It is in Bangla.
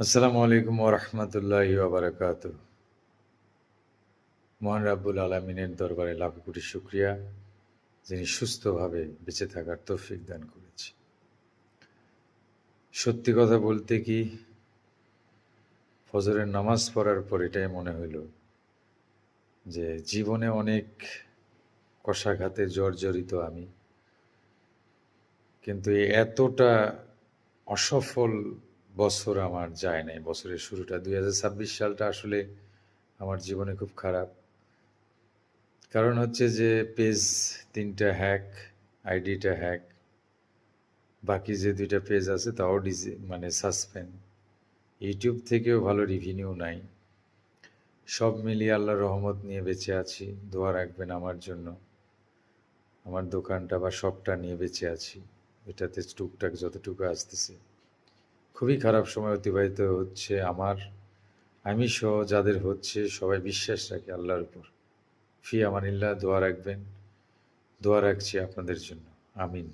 আসসালামু আলাইকুম ওরহমতুল্লাহি ওবরাকাতুহ। মহান রাব্বুল আলমিনের দরবারে লাখ কোটি শুক্রিয়া, যিনি সুস্থভাবে বেঁচে থাকার তৌফিক দান করেছে। সত্যি কথা বলতে কি, ফজরের নামাজ পড়ার পর এটাই মনে হইল যে জীবনে অনেক কশাঘাতে জর্জরিত আমি, কিন্তু এতটা অসফল বছর আমার যায় নাই। বছরের শুরুটা 2026 সালটা আসলে আমার জীবনে খুব খারাপ। কারণ হচ্ছে যে পেজ 3টা হ্যাক, আইডিটা হ্যাক, বাকি যে 2টা পেজ আছে তাও সাসপেন্ড। ইউটিউব থেকেও ভালো রিভিনিউ নাই। সব মিলিয়ে আল্লাহর রহমত নিয়ে বেঁচে আছি। দোয়া রাখবেন আমার জন্য। আমার দোকানটা বা শপটা নিয়ে বেঁচে আছি, এটাতে টুকটাক যতটুকু আসতেছে। খুবই খারাপ সময় অতিবাহিত হচ্ছে আমার, আমি সহ যাদের হচ্ছে সবাই বিশ্বাস রাখে আল্লাহর উপর। ফি আমানিল্লাহ, দোয়া রাখবেন। দোয়া রাখছি আপনাদের জন্য। আমিন।